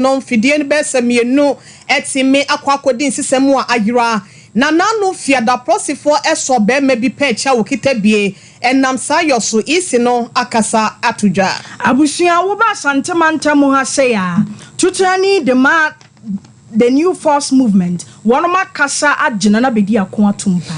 non fidien besamienu etime akwakodin sisemu a ayira na nanu fiada prosifo eso be mebi pecha wokita bie enam sayoso isi no akasa atuja abusua wo ba santemanta mu ha say ya tutani the new force movement one makasa agina na bedi akon atumpa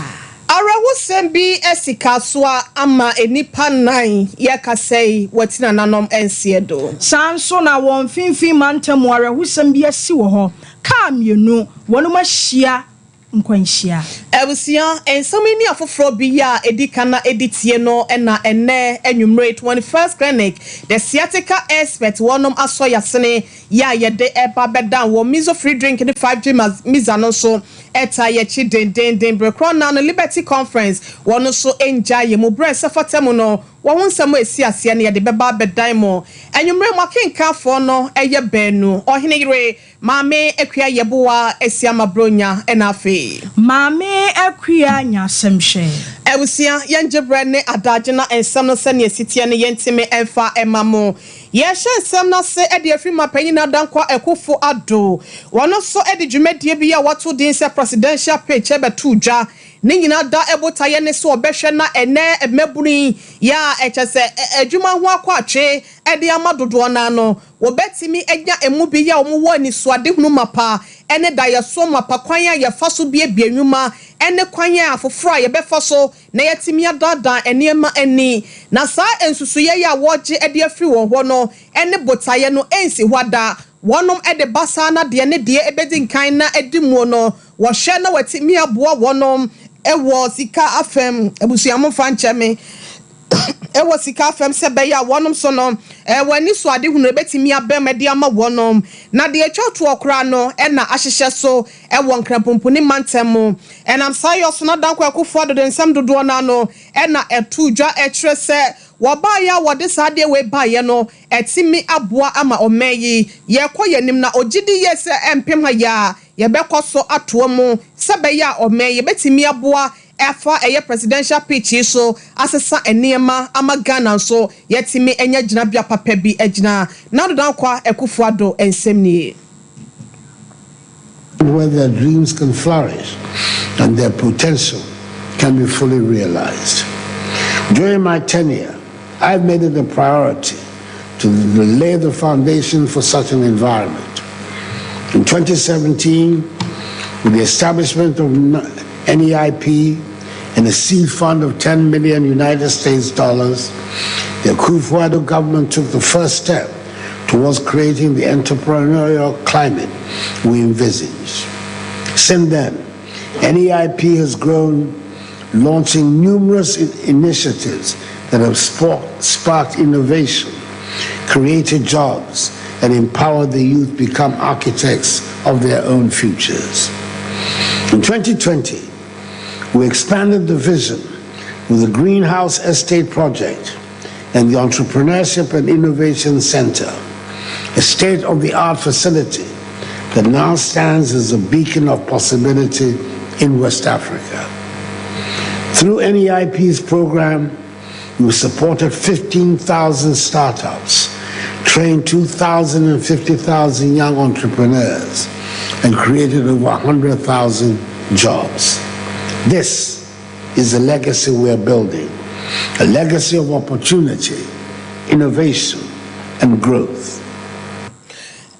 Arawu sembi Kasoa ama enipa nine yakasei watina nanom ensiedo. Sanso na won finfin mantamu arawu sembi asi wo ho ka mienu wonuma hia nkwanhia. Ebusia ensomini afofro bi ya edikana editie no na ene enwumre 21st clinic the sciatica expert wonom aso yasene ya yede eba beda wo miso free drink the 5G mizano so eta ye chi den brekro na no liberty conference wono so enja ye mu bre sefatemu no wo nsemo esi ase ne ye de beba bedan mo enwumre makenka fo no eye benu ohene yire mame akua yeboa esiama bronya na afi mame akua nya semhwe Ebusia yenjebre ne adaje na ensem no se ne sitie ne yentime emfa emamo ye hye na se e de afri mapanyi na dankwa ekofo ado wono so e de dwumadie bi ya wato din se presidential page betu dwa ne nyina da ebotaye ne so obehwe na ene emabuni ya echese adwuma ho akwatwe e de amadodo na no wobetimi enya emu bi ya omuwo ni so ade hunu mapa ene da ye so mapa kwan ya faso bi enwuma ene kwan ya afoforo ye befaso na yetimi adada enema eni na sa ensusu ye ya woje e de afri wo ho no ene botaye no ensi hwada wonom e de basa na de ne de ebedi nkan na edimu no wo hwe na watimi aboa wonom ewo sika afem ebusuamo fancheme ewo sika afem se be ya wonom so no wani so ade hunu ebetimi abemede ama wonom na de etwato okra no na ahyehye so ewo nkrapomponi mantemu enam sayo so na dankwa akufo do nsem dodo na no na etudwa ekire se woba ya wode sade we baye no etimi aboa ama omeyi ye koyenim na ogidi ye se empem ha ya ye bekoso atoa mu se be ya omeyi betimi aboa efa eye presidential pitch so asesa enema ama Ghana so yetimi enya gina bia papa bi agina na do dankwa ekufo ado ensem ni where their dreams can flourish and their potential can be fully realized. During my tenure, I've made it a priority to lay the foundation for such an environment. In 2017, with the establishment of NEIP and a seed fund of 10 million United States dollars, the Akufo-Addo government took the first step towards creating the entrepreneurial climate we envisage. Since then, NEIP has grown, launching numerous initiatives that have sparked innovation, created jobs, and empowered the youth become architects of their own futures. In 2020, we expanded the vision with the Greenhouse Estate Project and the Entrepreneurship and Innovation Center, a state-of-the-art facility that now stands as a beacon of possibility in West Africa. Through NEIP's program, we supported 15,000 startups, trained 2,000 and 50,000 young entrepreneurs, and created over 100,000 jobs. This is the legacy we're building, a legacy of opportunity, innovation, and growth.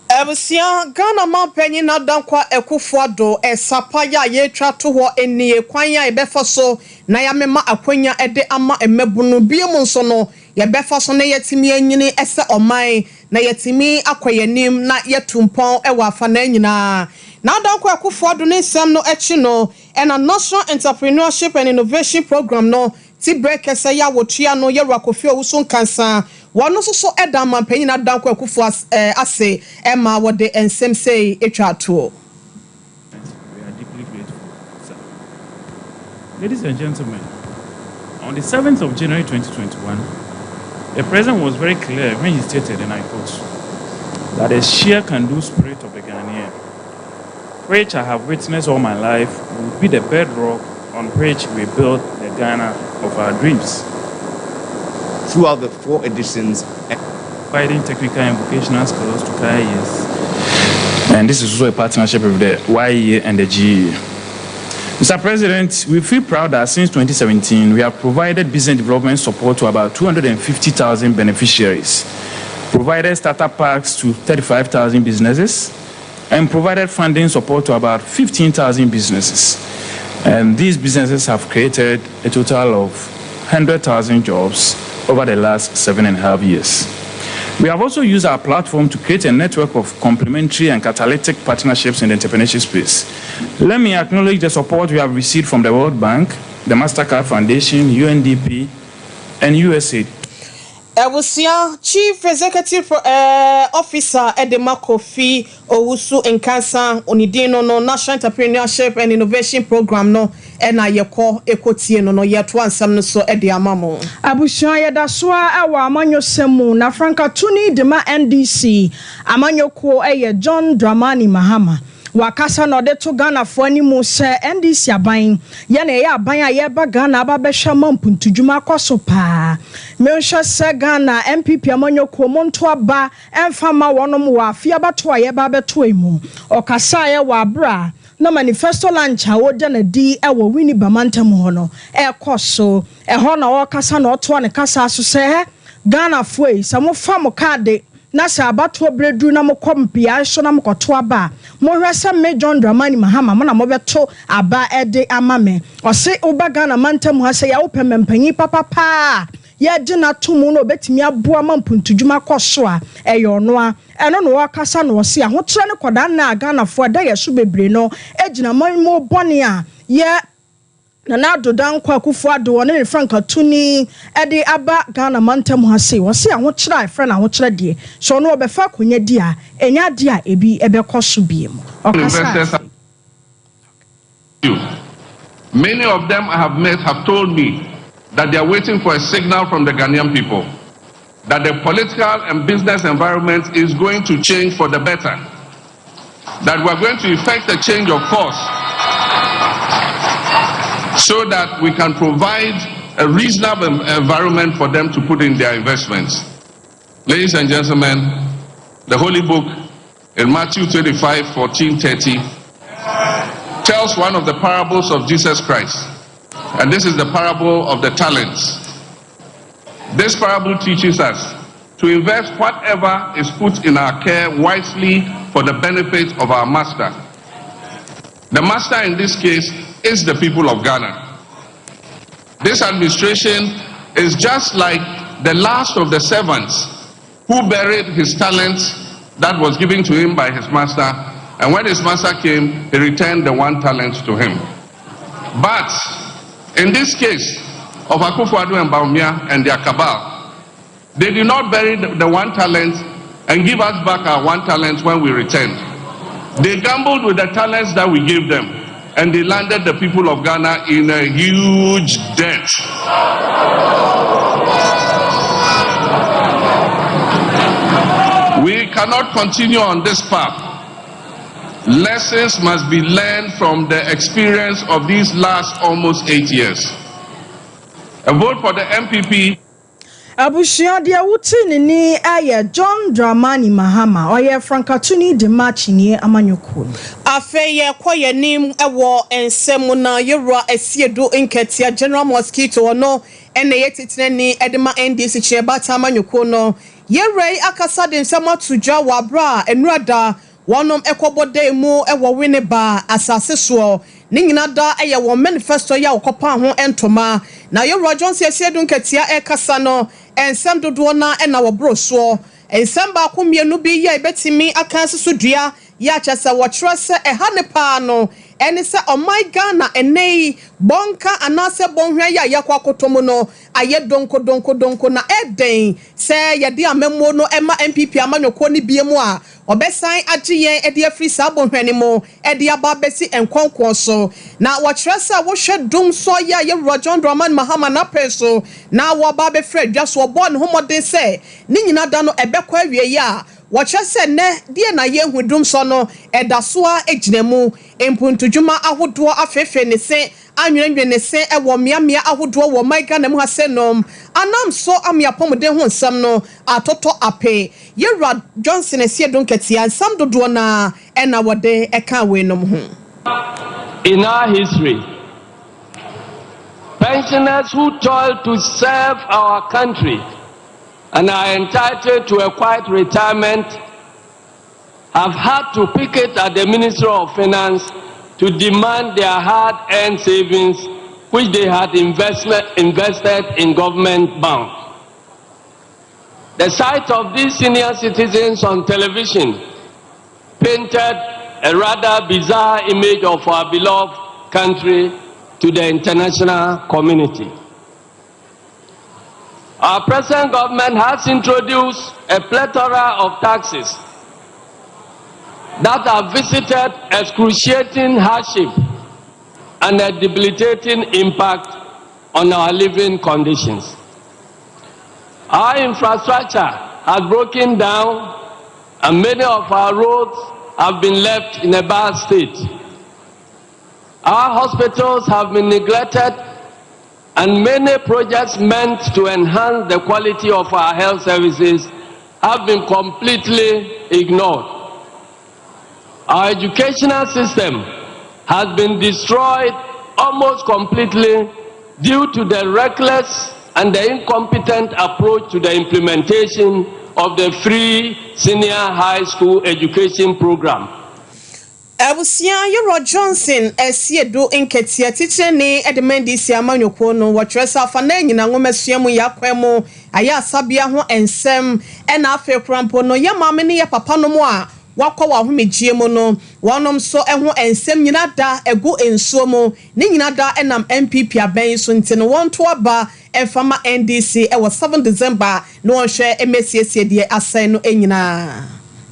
Ebusia Ghana mampanyi na dankwa Akufo-Addo esapa ya ye twa to ho enie kwan ya ebefaso na ya mema akwanya ede ama emebunu biemu nso no ye befaso na yetimi anyini ese oman na yetimi akwayanim na yetumpon ewa afa na nyina na dankwa Akufo-Addo ne nsem no echi no na National Entrepreneurship and Innovation Program no ti brekese ya wotua no ye Rakofi Owusu Kansa wono so eda mampanyi na dankwa Akufo ase ema wode ensem sei etwa to. We are deeply grateful, sir. Ladies and gentlemen, on the 7th of January 2021, the President was very clear when he stated, and I quote, that the sheer can-do spirit of the Ghanaian, which I have witnessed all my life, will be the bedrock on which we build the Ghana of our dreams. Throughout the 4 editions, providing technical and vocational skills to careers And this is also a partnership with the YEA and the GEA. Mr. President, we feel proud that since 2017, we have provided business development support to about 250,000 beneficiaries, provided startup packs to 35,000 businesses, and provided funding support to about 15,000 businesses. And these businesses have created a total of 100,000 jobs over the last 7.5 years. We have also used our platform to create a network of complementary and catalytic partnerships in the entrepreneurship space. Let me acknowledge the support we have received from the World Bank, the MasterCard Foundation, UNDP, and USAID. Ewusia Chief Executive Officer Edema Kofi Owusu Nkasa Onidino no National Entrepreneurship and Innovation Program no ena yeko ekotie no yeto ansam no so ede amamo Abushan yedasoa ewa amanyo semu na Franka Tuni dema NDC amanyo ko John Dramani Mahama wakasa no de to Ghana fo animu se NDC aban ye na ye aban a ye ba Ghana aba be hwa mampuntudwuma kwaso pa me hwa se Ghana MPP amanyo ko monto aba emfama wonom wa afia bato a ye ba beto emu okasa ye wa bra na manifesto launch a woda na di ewo wini bamantam ho no ekoso eho na okasa na oto ne kasa so se Ghana foi samo fam card na sa abato bredu na mokompia so na mokoto aba mo hwese me John Dramani Mahama mo na mo beto aba ede amame ose oba Ghana mantam ha se ya wopemempanyi papa ye gina tomu no betimi aboa mampuntudwuma koso a eyo no a eno no wakasa no se ahotre ne koda na Ghana fo da yeso bebre no egina manmo bone a ye na dodan kwa kufu ado ne Franka Tuni ede aba Ghana mantam ha se wo se ahotre a friend ahotre de so no obefa konya di a enya di a ebi ebe koso biem okasa. Many of them I have met have told me that they are waiting for a signal from the Ghanaian people that the political and business environment is going to change for the better, that we are going to effect a change of course so that we can provide a reasonable environment for them to put in their investments. Ladies and gentlemen, the Holy Book in Matthew 25:14-30 tells one of the parables of Jesus Christ. And this is the parable of the talents. This parable teaches us to invest whatever is put in our care wisely for the benefit of our master. The master in this case is the people of Ghana. This administration is just like the last of the servants who buried his talents that was given to him by his master. And when his master came, he returned the 1 talent to him. But in this case of Akufo-Addo and Bawumia and their cabal, they did not bury the 1 talent and give us back our 1 talent when we returned. They gambled with the talents that we gave them, and they landed the people of Ghana in a huge debt. We cannot continue on this path. Lessons must be learned from the experience of these last almost 8 years. A vote for the MPP. Abushia dia wuti ni aye John Dramani Mahama oye Franka Tuni de machini amanyoko. Afeye koye nim ewo ensemu na yewra esiedu nketia General Mosquito no ene yetitene ni edema NDC chebata amanyoko no yewra akasa de nsema tuja wabra enrada wonom ekobode mu ewo wineba asase so ni nyina da eye wo manifesto ya okopa ho entoma na yewra Johnson esiedu nketia ekasa no ensem dodo na ena wo broso ensem ba ko mienu bi ya betimi aka susudua ya chasa wo trese ehane pa no eni se omai Ghana enei bonka anase bonhwa ya yakwa kotomo no aye donko na eden se yede amemo no ema MPP amanyoko ni biemu a obesan agiyen ede afri sa bonhwa ni mo ede aba besi enkonkon so na wo trese wo hwe dum so ya ye John Dramani Mahama na peso na wo ba be fred dwaso obo ne homode se ni nyina da no ebekwa awie ya Wachase ne die na ye hudum so no edasoa eginemu empuntudwuma ahodo afefe ne se anwenwen se e wo miamia ahodo wo maiga na mu hasenom anam so amia pomode ho nsam no atoto ape Yera Johnson esiedo nketia nsam dodo na ena wode eka wenom ho. In our history, pensioners who toil to serve our country and are entitled to a quiet retirement have had to picket at the Ministry of Finance to demand their hard-earned savings which they had invested in government bonds. The sight of these senior citizens on television painted a rather bizarre image of our beloved country to the international community. Our present government has introduced a plethora of taxes that have visited excruciating hardship and a debilitating impact on our living conditions. Our infrastructure has broken down and many of our roads have been left in a bad state. Our hospitals have been neglected and many projects meant to enhance the quality of our health services have been completely ignored. Our educational system has been destroyed almost completely due to the reckless and the incompetent approach to the implementation of the free senior high school education program. Abusia Yera Johnson esiedo nketia tichene edemandi si amanyoko no wotresa afa na nyina ngomesuamu yakwemu aya sabia ho ensem ena afa krampo no ye maame ne ye papa no mo a wakwa wa homegie mu no wonom so eho ensem nyina da egu ensuo mu ne nyina da enam MPP aban so ntene wonto aba enfama NDC e wo 7 December no hwe emesiesie de asan no enyina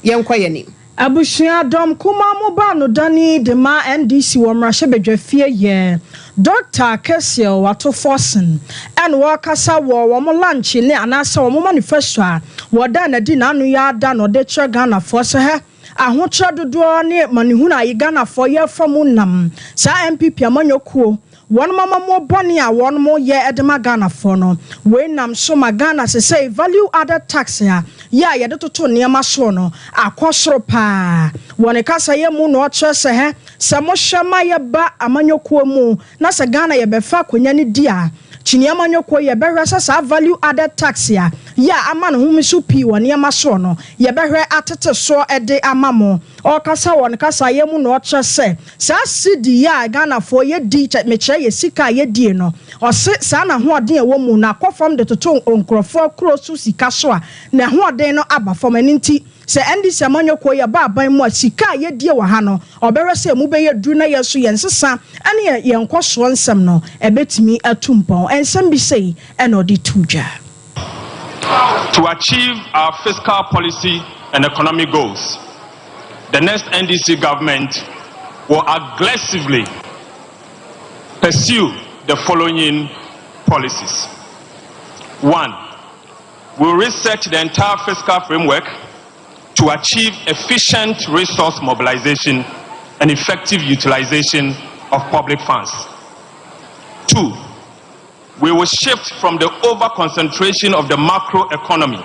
yenkwa yenim. Abushia dom kuma moba no dani de ma NDC wo mrahye bedwafie ye Dr. Kasoa wato forcing and wakasa wo mo lunch ne anasa wo manifesto a wo da na di na anu ya da no de kire Ghana force he ahotra dodo ne manihu na yi Ghana for ye from nam sa MPP amanyokuo one mama mo boni a one mo ye edema Ghana for no we nam so ma Ghana se say value added tax ya ye de toto niam so no akosoro pa woni kasa ye mu no kire se he se mo hwema ye ba amanyokuo mu na se Ghana ye befa konya ne dia chini amanyoko ye behwe sa value added tax ya ama no humisu pi woni ama so no ye behwe atete so ede amamo o kasa won kasa ye mu no kire se sa cedi ya Ghana for ye di me kire ye sika ye die no o se sa na hoɔden e wo mu na kɔfam de toto onkrofo kro su sika so a na hoɔden no aba fam aninti se NDC amanyoko ye ba aban mu sika ye die wa ha no obere se mu be ye duru na ye so ye nsesa ane ye nkoso nsem no ebetimi atumpon ensem bi sei eno di tuja. To achieve our fiscal policy and economic goals, the next NDC government will aggressively pursue the following policies. 1. We'll reset the entire fiscal framework to achieve efficient resource mobilization and effective utilization of public funds. 2. We will shift from the over-concentration of the macroeconomy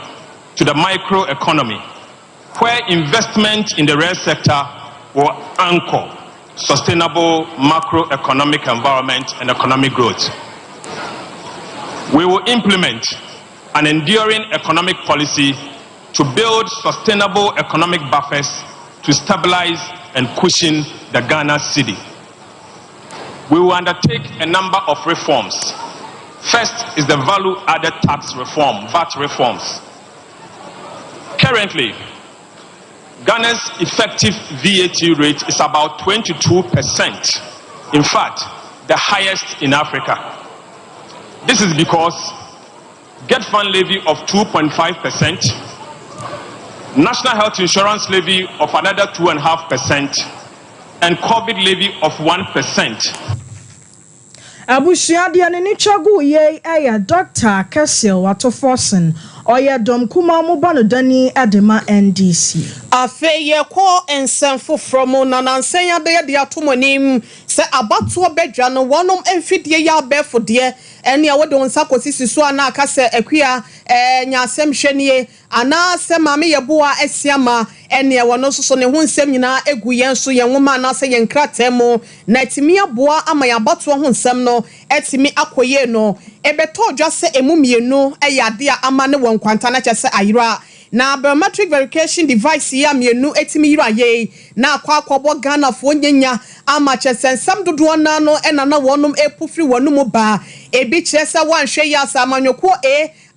to the microeconomy, where investment in the real sector will anchor sustainable macroeconomic environment and economic growth. We will implement an enduring economic policy to build sustainable economic buffers to stabilize and cushion the Ghana cedi. We will undertake a number of reforms. First is the value-added tax reform, VAT reforms. Currently, Ghana's effective VAT rate is about 22%. In fact, the highest in Africa. This is because Get Fund levy of 2.5%, National Health Insurance levy of another 2.5%, and COVID levy of 1%. Abusia dia ne chagu ye Dr. Kasoa Watoforsen oye dom kuma mo ba no dani adema NDC. Afe ye ko ensem foforo mo na nansen ya de atomonim se abato bedwa no wonom emfidie ya abefode ene a wode wonsa kosisi so ana aka se akua nyasem hwenie ana se mame ye boa asiama ene wono so ne ho nsem nyina egu yen so yen woma na se yen kratemo na etimi aboa ama ya abato ho nsem no etimi akoye no ebeto dwa se emumienu eyade a ama ne won kwanta na kyese ayira na biometric verification device ya mienu etimi yira ye na akwa Ghana fo nyenya ama kyese sam dodo na no ena na wonum epufri wonum ba ebi kyese wanhwe ya samanyoko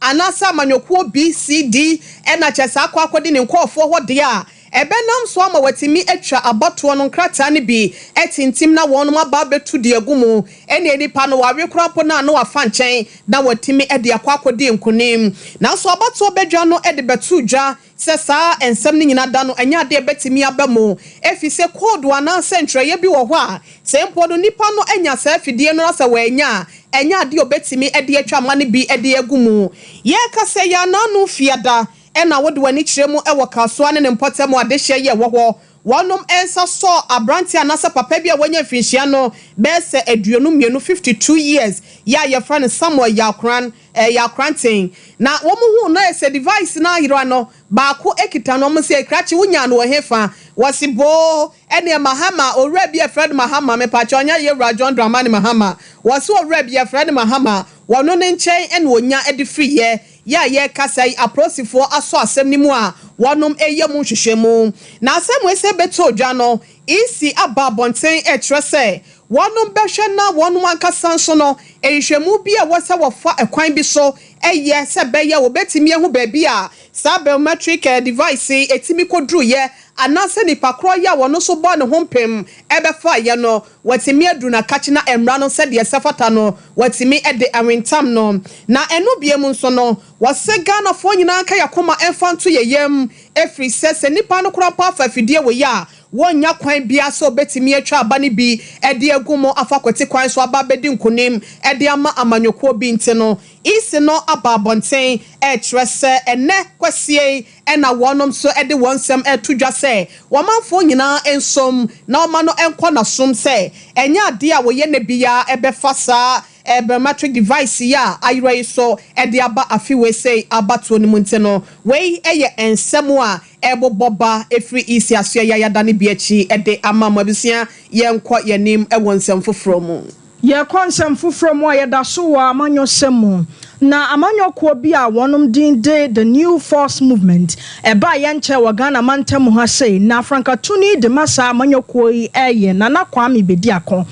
anasa amanyoko BCD ena kyese akwa de ne nkofo hode a ebenam so ama watimi atwa abato no nkrata ne bi etintim na wonum aba betu de agumu ene nipa no wawe krapo na no wafa nchen na watimi ede akwakode nkunim na so abato bedwa no ede betu dwa se saa ensem ni nyina da no anya de betimi abamu efise code wana central ye bi wo ho a se mpodo nipa no anya saa fidie no asa wanya enya de obetimi ede atwa ma ne bi ede agumu ye kase ya na no fiada ena wode wani kiremu ewo Kasoa ne mpotemu adehye ye wo wonom ensa so abranti anasa papa bia wanya finhia no bese aduonu mienu 52 years ya ye friend Samuel Yakrantin na womu hu na ese device na hiro no baako ekita no mo se krachi wunya no hefa wasibo ene Mahama owura bia Fred Mahama me pa chonya ye John Dramani Mahama wasi owura bia Fred Mahama wono ne nchen ene wonya ede free ye kasai aprosifo aso asem ni mu a wonom eye mu hwehwemu na asem we se beto dwa no isi ababonten etrese wonom behwe na wonom ankasa nso no ehwehwemu bi a wose wofa ekwan bi so eye se beye wo betimi ehu ba bi a sa biometric device etimi kodru ye anase ni pakro ya wono so bo ne hompem ebefa ye no watimi adu na kachi na emra no se de sefata no watimi ede awentam no na enu biemu nso no wase Ghana fo nyina ka yakoma enfanto yeyem efri se nipa no kura pa afidie we ya wonya kwan bia so betimi atwa abane bi ede agumo afakwete kwan so aba bedi nkunim ede ama amanyoko bi nte no isi no ababonten etrese ene kwasie ena wonom so ede wonsem etudwa se womanfo nyina ensom na omano enko na som se enya ade a woye ne bia ebefa saa biometric device ya ayrai so ede aba afiwe say abato ni munte no we eye ensemu a eboboba efri isi aso ya yadane biachi ede amama bisia yenkọ yenim ewonsem foforo mu ye konsem foforo mu ayeda so wa amanyo semu na amanyo ko bi a wonom din de the new force movement eba ye nche wa Ghana mantem ha sei na Franka tuni de masa amanyo ko yi eye na Kwame bedi akon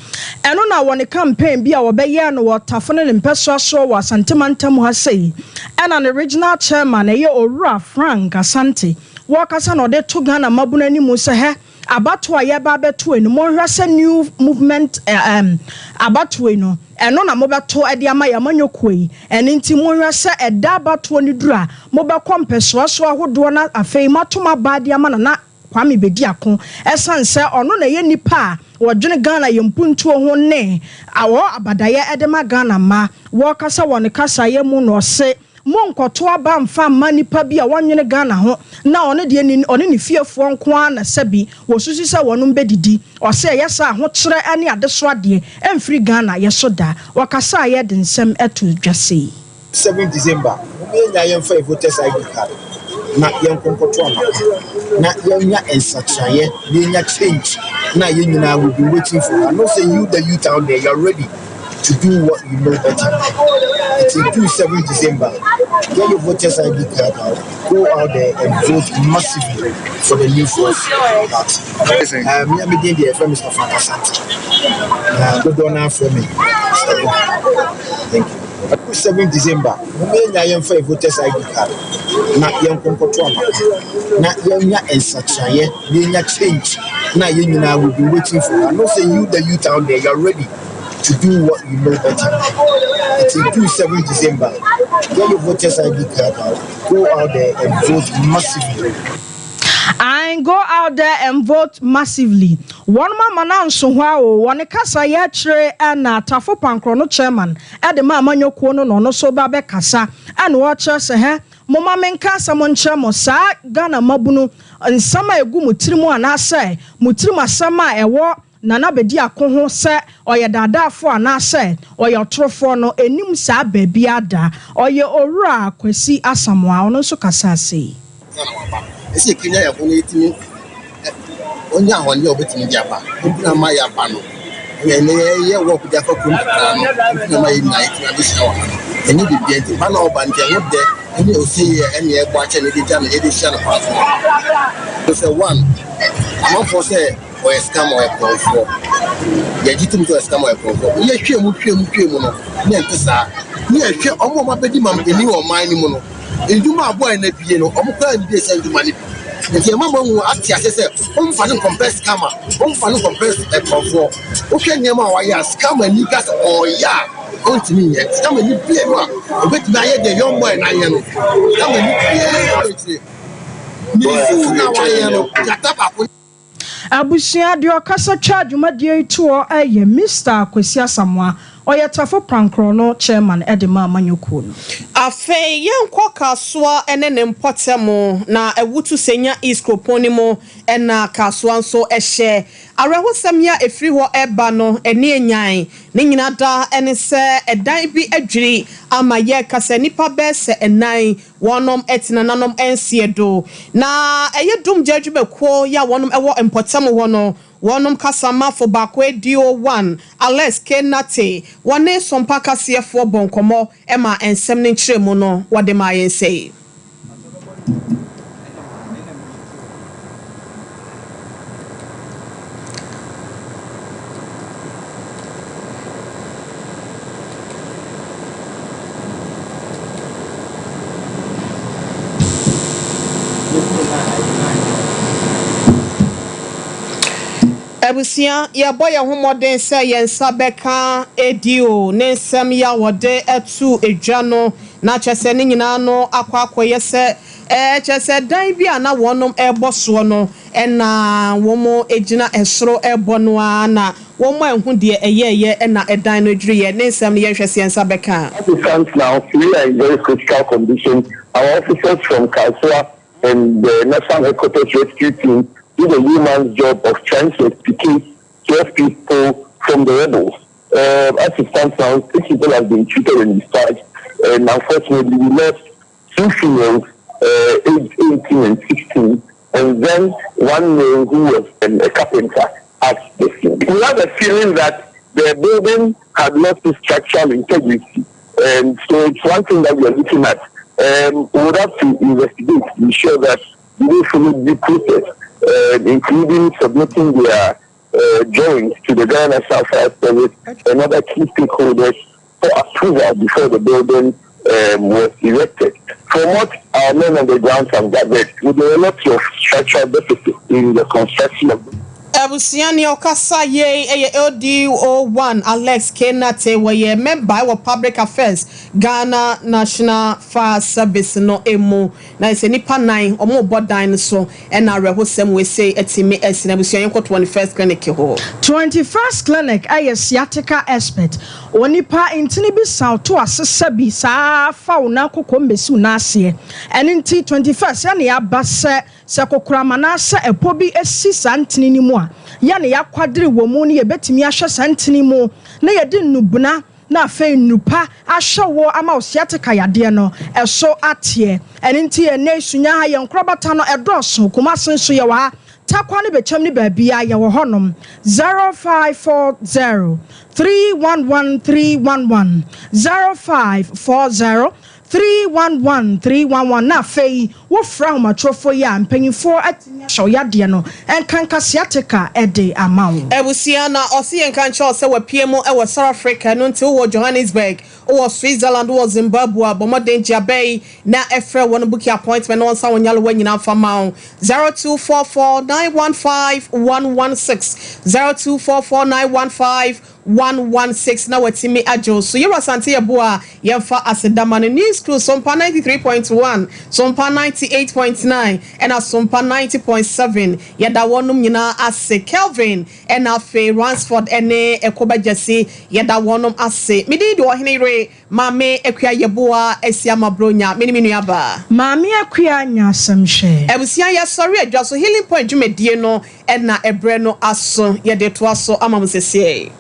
eno na woni campaign bi a wo be ye no wotafone ne mpeso so wa santemantem ha sei ena the original chairman eye Owura Frank Asante wakasa no de to Ghana mabuna ni mu se he abato aye ba beto enu mo hwase new movement abato enu eno na mo beto ede ama ya manyokoi eni nti mo hwase eda abato ni dura mo be kompeso so ahodo na afei matoma ba de ama na Kwame bedi akon esanse ono na ye nipa wodwene Ghana yempuntuo ho ne awo abadaye edema Ghana ma wakasa woni kasa ye mu no se monkoto aba mfa manipa bi a wonwene Ghana ho na one de ni one ne fiefo nko ana sabi wosusu se wonum bedidi o se yesa ho kire ane adeso ade emfiri Ghana yesoda wakasa ye de nsem eto dwase 7 December we nya yemfa voters ID card na yenkonkoto ama na yenya ensatraye yenya change na yenyina will be waiting for. I know say you the youth out there, you're ready to do what you know better. It's in 7 December. Get your voters ID card out. Go out there and vote massively for the new force party. Me am doing the FM Mr. Frank Asante. Go down for me. Thank you. 7 December, we nya yemfa voters ID card. Na yenkonkoto ama. Na yenya ensatraye, yenya change. Na yenyina will be waiting for. I know say you the youth out there, you're ready to do what you know better. It's in 7 December. Get your voters ID card out. Go out there and vote massively. And go out there and vote massively. One man anso hwa one kasa ya chere na Tafo Pankro chairman e de ma amanyo kuo no so ba be kasa and watch se he moma menka samon chemo sa Ghana mabunu nsama egu mutirimu anase mutirimu asama ewo nana bedi akoho se oye dadafo anase oye otrofo no enim sa baabi ada oye owura Kwesi Asamoah ono so kasa sei ese Kenya ya bono etimi onya ahonye obetimi diaba obuna ma ya ba no ye work dia for kum no ma night na be shower eni bibia nti ba na oba nti ho de eni osi eni e gba che ne di ja na e di sha na pass so one no for say o scam o for ye jitum to scam o for ye hwemu no ne ntesa ne hwe omo ma bedi mam eni o man ni mu no enduma boy na bie no omo kwa ndi ese enduma ni nti mama hu ati asese omfa no compress scammer omfa no compress e for o hwe nyema wa ya scammer ni gas o ya continue yet scammer ni bie no a obeti na ye de young boy na ye no scammer ni bie ni fu na wa ye no jataba ko Abusia de okasa charge madie tuo eye Mr. Kwesi Asamoah oye Tafo Pankro no chairman edema amanyokuo no afe yenkwa Kasoa ene ne mpotemo na ewutu senya East Kroponimo ena Kasoa nso ehye arehosam ya efiri ho eba no ene enyan ne nyina da ene se edan bi adwiri ama ye kasa nipa bese enan wonom etina nanom ensiedo na eye dum jadwubekuo ya wonom ewo mpotemo ho no wonom kasama for bakwe DO1 Alex Kenate wane Sompa kasefo bonkomo ema ensem ne nkyeremu no wade ma yensei Abusia ya boya homoden se yensa beka edio nensem ya wode etu edwano na chese ne nyina no akwakoye se chese dan bia na wonom eboso no na womo ejina esoro ebono ana womo ehu de eyeye na edan no dwiriye nensem ne yehwese yensa beka now we are in very critical condition. Our officers from Kasoa and the National Headquarters Rescue Team did a human job of trying to extricate 12 people from the rebels. As it stands now, 6 people have been treated and discharged, and unfortunately we lost 2 females, aged 18 and 16, and then one male who was a carpenter at the scene. We have a feeling that the building had lost its structural integrity, and so it's one thing that we are looking at. We would have to investigate to be sure that we follow the process, including submitting their drawings to the Ghana National Fire Service and other key stakeholders for approval before the building was erected. From what our men on the ground have gathered, there were a lot of structural deficits in the construction of the Abusiani okasa ye LDO1 Alex Kenate were member of Public Affairs Ghana National Fire Service no emu na ise nipa 9 omo bodan so and arehosem we say etimi esina abusiani ko 21st clinic ho 21st clinic aye sciatica expert onipa intini bi sauto asesa bi sa fa una kokombesi una ase enti 21st ya ne abase se kokura manase epo bi esi santini ni mu a ya ne yakwadire wo mu ne yebetimi ahwe santini mu na yedi nubuna na afei nupa ahwewo ama osiatika yade no eso atie enti ene sunya ha ye nkrobata no edoso kumasen so ye wa takwa ne bechem ne baabia ye wo honom 0540 311311 0540 311311 na fei wo fra homatrofo ya mpanyifo atinya hwo yade no enkanka siatica ede amawo ebusia na osi enkancha ose wapiemu e South Africa no nti wo Johannesburg wo Switzerland wo Zimbabwe bomodenja bay na efre won book appointment on sa wonyalo wanyina fama 0244915116 0244915116 116 na watimi ajo so yero asante yeboa yemfa asedama no news crew Sompa 93.1 Sompa 98.9 and Sompa 90.7 yeda wonum nyina ase Kelvin and afe Ransford ene ekoba jesse yeda wonum ase midi do hene re mame ekua yeboa esiama bronya miniminu aba mame akua nyasamhwe ebusia ya sorry adwa so healing point dwumedie no na ebre no aso yede to aso amamsese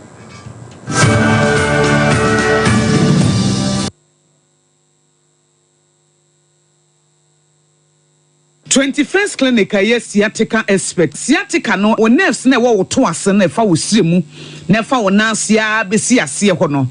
21st clinic yes sciatica expert sciatica no o nerves na wo to ase na fa wo siremu na fa wo nansia besi ase ho no